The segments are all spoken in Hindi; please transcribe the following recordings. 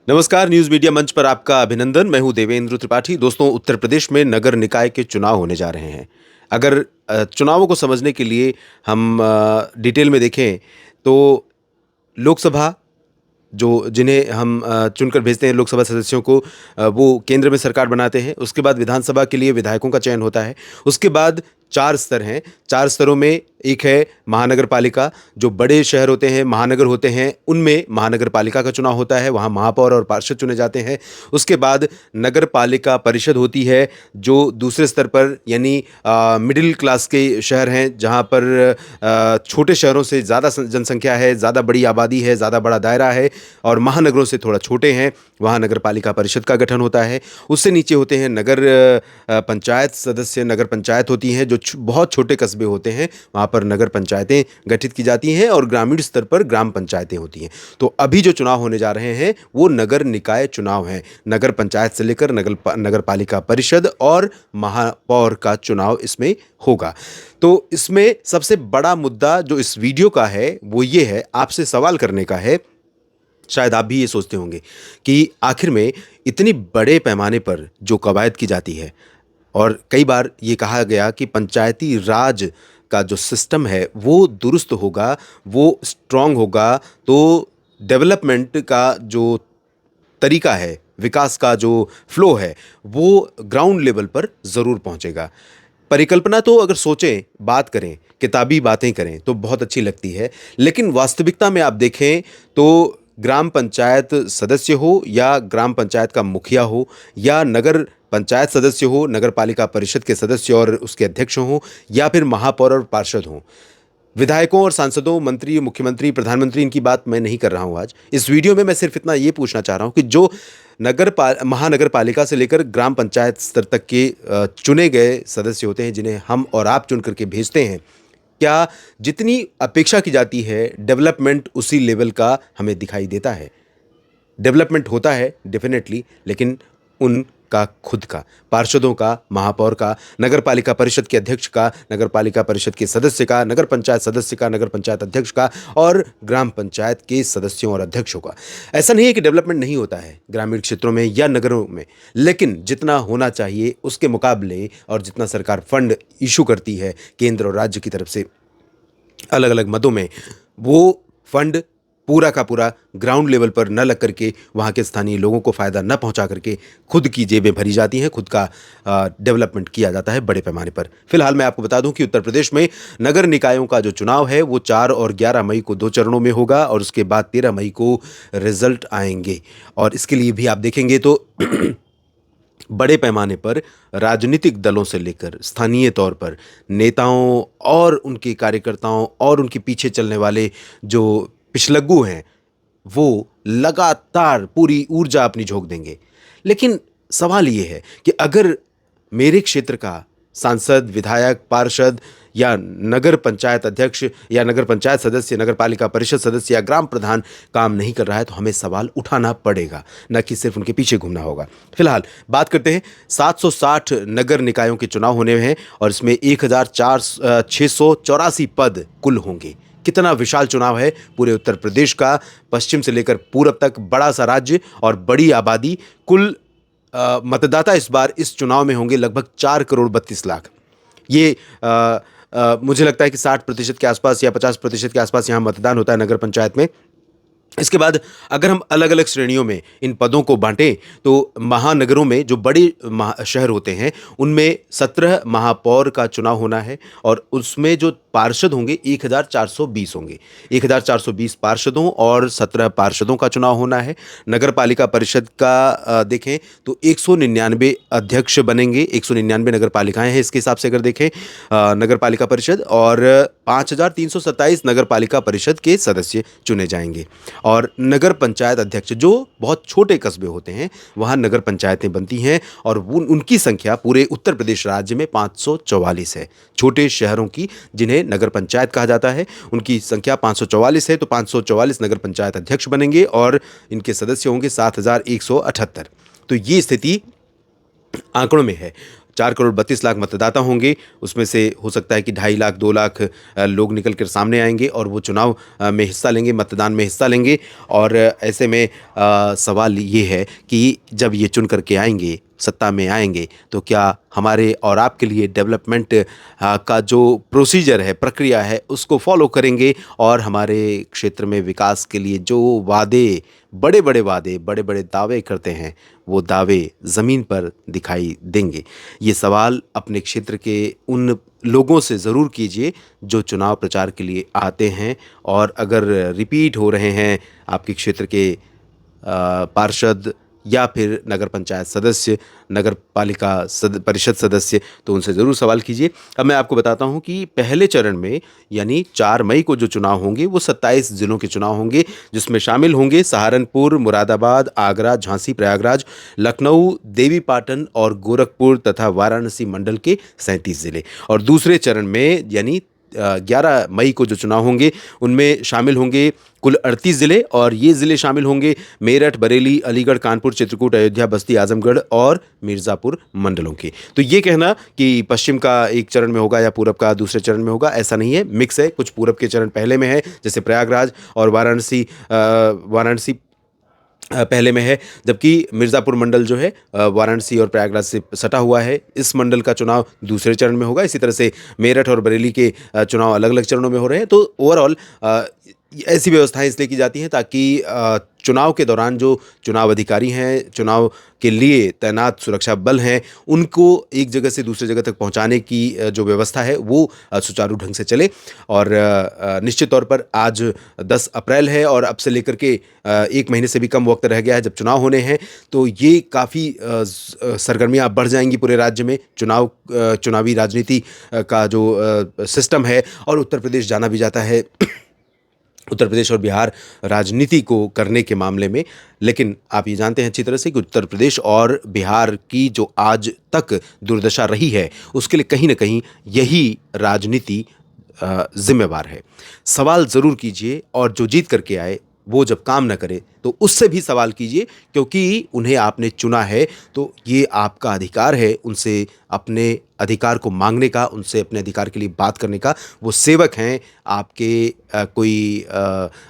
नमस्कार, न्यूज़ मीडिया मंच पर आपका अभिनंदन। मैं हूं देवेंद्र त्रिपाठी। दोस्तों, उत्तर प्रदेश में नगर निकाय के चुनाव होने जा रहे हैं। अगर चुनावों को समझने के लिए हम डिटेल में देखें तो लोकसभा जो जिन्हें हम चुनकर भेजते हैं लोकसभा सदस्यों को, वो केंद्र में सरकार बनाते हैं। उसके बाद विधानसभा के लिए विधायकों का चयन होता है। उसके बाद 4 स्तर हैं। 4 स्तरों में एक है महानगर पालिका। जो बड़े शहर होते हैं, महानगर होते हैं, उनमें महानगर पालिका का चुनाव होता है। वहाँ महापौर और पार्षद चुने जाते हैं। उसके बाद नगर पालिका परिषद होती है, जो दूसरे स्तर पर यानी मिडिल क्लास के शहर हैं, जहाँ पर छोटे शहरों से ज़्यादा जनसंख्या है, ज़्यादा बड़ी आबादी है, ज़्यादा बड़ा दायरा है और महानगरों से थोड़ा छोटे हैं, वहाँ नगर पालिका परिषद का गठन होता है। उससे नीचे होते हैं नगर पंचायत सदस्य। नगर पंचायत होती हैं जो बहुत छोटे कस्बे होते हैं, वहाँ पर नगर पंचायतें गठित की जाती हैं और ग्रामीण स्तर पर ग्राम पंचायतें होती हैं। तो अभी जो चुनाव होने जा रहे हैं वो नगर निकाय चुनाव हैं। नगर पंचायत से लेकर नगर पालिका परिषद और महापौर का चुनाव इसमें होगा। तो इसमें सबसे बड़ा मुद्दा जो इस वीडियो का है वो ये है, आपसे सवाल करने का है। शायद आप भी ये सोचते होंगे कि आखिर में इतनी बड़े पैमाने पर जो कवायद की जाती है, और कई बार ये कहा गया कि पंचायती राज का जो सिस्टम है वो दुरुस्त होगा, वो स्ट्रांग होगा, तो डेवलपमेंट का जो तरीका है, विकास का जो फ्लो है, वो ग्राउंड लेवल पर ज़रूर पहुंचेगा। परिकल्पना तो अगर सोचें, बात करें, किताबी बातें करें तो बहुत अच्छी लगती है, लेकिन वास्तविकता में आप देखें तो ग्राम पंचायत सदस्य हो या ग्राम पंचायत का मुखिया हो या नगर पंचायत सदस्य हो, नगर पालिका परिषद के सदस्य और उसके अध्यक्ष हों या फिर महापौर और पार्षद हों, विधायकों और सांसदों, मंत्री, मुख्यमंत्री, प्रधानमंत्री, इनकी बात मैं नहीं कर रहा हूं आज इस वीडियो में। मैं सिर्फ इतना ये पूछना चाह रहा हूं कि जो महानगर पालिका से लेकर ग्राम पंचायत स्तर तक के चुने गए सदस्य होते हैं, जिन्हें हम और आप चुन करके भेजते हैं, क्या जितनी अपेक्षा की जाती है डेवलपमेंट उसी लेवल का हमें दिखाई देता है? डेवलपमेंट होता है डेफिनेटली, लेकिन उनका खुद का, पार्षदों का, महापौर का, नगर पालिका परिषद के अध्यक्ष का, नगर पालिका परिषद के सदस्य का, नगर पंचायत सदस्य का, नगर पंचायत अध्यक्ष का और ग्राम पंचायत के सदस्यों और अध्यक्षों का। ऐसा नहीं है कि डेवलपमेंट नहीं होता है ग्रामीण क्षेत्रों में या नगरों में, लेकिन जितना होना चाहिए उसके मुकाबले और जितना सरकार फंड इशू करती है केंद्र और राज्य की तरफ से अलग अलग मदों में, वो फंड पूरा का पूरा ग्राउंड लेवल पर न लग करके वहाँ के स्थानीय लोगों को फ़ायदा न पहुँचा करके खुद की जेबें भरी जाती हैं, खुद का डेवलपमेंट किया जाता है बड़े पैमाने पर। फिलहाल मैं आपको बता दूं कि उत्तर प्रदेश में नगर निकायों का जो चुनाव है वो 4 और 11 मई को 2 चरणों में होगा और उसके बाद 13 मई को रिजल्ट आएंगे। और इसके लिए भी आप देखेंगे तो बड़े पैमाने पर राजनीतिक दलों से लेकर स्थानीय तौर पर नेताओं और उनके कार्यकर्ताओं और उनके पीछे चलने वाले जो पिछलग्गू हैं, वो लगातार पूरी ऊर्जा अपनी झोंक देंगे। लेकिन सवाल ये है कि अगर मेरे क्षेत्र का सांसद, विधायक, पार्षद या नगर पंचायत अध्यक्ष या नगर पंचायत सदस्य, नगर पालिका परिषद सदस्य या ग्राम प्रधान काम नहीं कर रहा है तो हमें सवाल उठाना पड़ेगा, न कि सिर्फ उनके पीछे घूमना होगा। फिलहाल बात करते हैं, 760 नगर निकायों के चुनाव होने हैं और इसमें 1,684 पद कुल होंगे। कितना विशाल चुनाव है पूरे उत्तर प्रदेश का, पश्चिम से लेकर पूरब तक बड़ा सा राज्य और बड़ी आबादी। कुल मतदाता इस बार इस चुनाव में होंगे लगभग 4 करोड़ 32 लाख। ये मुझे लगता है कि 60% के आसपास या 50% के आसपास यहाँ मतदान होता है नगर पंचायत में। इसके बाद अगर हम अलग अलग श्रेणियों में इन पदों को बांटें तो महानगरों में जो बड़े शहर होते हैं उनमें 17 महापौर का चुनाव होना है और उसमें जो पार्षद होंगे 1,420 होंगे। 1,420 पार्षदों और 17 पार्षदों का चुनाव होना है। नगर पालिका परिषद का देखें तो 199 अध्यक्ष बनेंगे। 199 नगर पालिकाएं हैं इसके हिसाब से अगर देखें नगर पालिका परिषद, और 5,327 नगर पालिका परिषद के सदस्य चुने जाएंगे। और नगर पंचायत अध्यक्ष, जो बहुत छोटे कस्बे होते हैं वहाँ नगर पंचायतें बनती हैं और उनकी संख्या पूरे उत्तर प्रदेश राज्य में 544 है। छोटे शहरों की जिन्हें नगर पंचायत कहा जाता है उनकी संख्या 544 है। तो 544 नगर पंचायत अध्यक्ष बनेंगे और इनके सदस्य होंगे 7,178। तो ये स्थिति आंकड़ों में है। 4 करोड़ 32 लाख मतदाता होंगे, उसमें से हो सकता है कि 2.5 लाख 2 लाख लोग निकल कर सामने आएंगे और वो चुनाव में हिस्सा लेंगे, मतदान में हिस्सा लेंगे। और ऐसे में सवाल ये है कि जब ये चुन करके आएंगे, सत्ता में आएंगे, तो क्या हमारे और आपके लिए डेवलपमेंट का जो प्रोसीजर है, प्रक्रिया है, उसको फॉलो करेंगे और हमारे क्षेत्र में विकास के लिए जो वादे, बड़े बड़े वादे, बड़े बड़े दावे करते हैं, वो दावे ज़मीन पर दिखाई देंगे। ये सवाल अपने क्षेत्र के उन लोगों से ज़रूर कीजिए जो चुनाव प्रचार के लिए आते हैं, और अगर रिपीट हो रहे हैं आपके क्षेत्र के पार्षद या फिर नगर पंचायत सदस्य, नगर पालिका परिषद सदस्य, तो उनसे ज़रूर सवाल कीजिए। अब मैं आपको बताता हूं कि पहले चरण में यानी 4 मई को जो चुनाव होंगे वो 27 ज़िलों के चुनाव होंगे, जिसमें शामिल होंगे सहारनपुर, मुरादाबाद, आगरा, झांसी, प्रयागराज, लखनऊ, देवीपाटन और गोरखपुर तथा वाराणसी मंडल के 37 ज़िले। और दूसरे चरण में यानी 11 मई को जो चुनाव होंगे उनमें शामिल होंगे कुल 38 ज़िले, और ये ज़िले शामिल होंगे मेरठ, बरेली, अलीगढ़, कानपुर, चित्रकूट, अयोध्या, बस्ती, आजमगढ़ और मिर्ज़ापुर मंडलों के। तो ये कहना कि पश्चिम का एक चरण में होगा या पूरब का दूसरे चरण में होगा, ऐसा नहीं है, मिक्स है। कुछ पूरब के चरण पहले में है, जैसे प्रयागराज और वाराणसी पहले में है, जबकि मिर्ज़ापुर मंडल जो है वाराणसी और प्रयागराज से सटा हुआ है, इस मंडल का चुनाव दूसरे चरण में होगा। इसी तरह से मेरठ और बरेली के चुनाव अलग अलग चरणों में हो रहे हैं। तो ओवरऑल ऐसी व्यवस्थाएं इसलिए की जाती हैं ताकि चुनाव के दौरान जो चुनाव अधिकारी हैं, चुनाव के लिए तैनात सुरक्षा बल हैं, उनको एक जगह से दूसरी जगह तक पहुंचाने की जो व्यवस्था है वो सुचारू ढंग से चले। और निश्चित तौर पर आज 10 अप्रैल है और अब से लेकर के 1 महीने से भी कम वक्त रह गया है जब चुनाव होने हैं। तो ये काफ़ी सरगर्मियाँ बढ़ जाएंगी पूरे राज्य में, चुनावी राजनीति का जो सिस्टम है। और उत्तर प्रदेश जाना भी जाता है उत्तर प्रदेश और बिहार राजनीति को करने के मामले में, लेकिन आप ये जानते हैं अच्छी तरह से कि उत्तर प्रदेश और बिहार की जो आज तक दुर्दशा रही है उसके लिए कहीं ना कहीं यही राजनीति जिम्मेवार है। सवाल ज़रूर कीजिए, और जो जीत करके आए वो जब काम ना करे तो उससे भी सवाल कीजिए, क्योंकि उन्हें आपने चुना है, तो ये आपका अधिकार है उनसे अपने अधिकार को मांगने का, उनसे अपने अधिकार के लिए बात करने का। वो सेवक हैं आपके,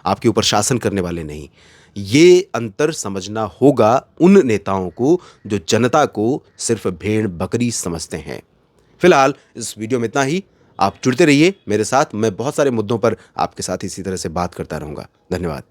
आपके ऊपर शासन करने वाले नहीं। ये अंतर समझना होगा उन नेताओं को जो जनता को सिर्फ भेड़ बकरी समझते हैं। फिलहाल इस वीडियो में इतना ही। आप जुड़ते रहिए मेरे साथ, मैं बहुत सारे मुद्दों पर आपके साथ इसी तरह से बात करता रहूँगा। धन्यवाद।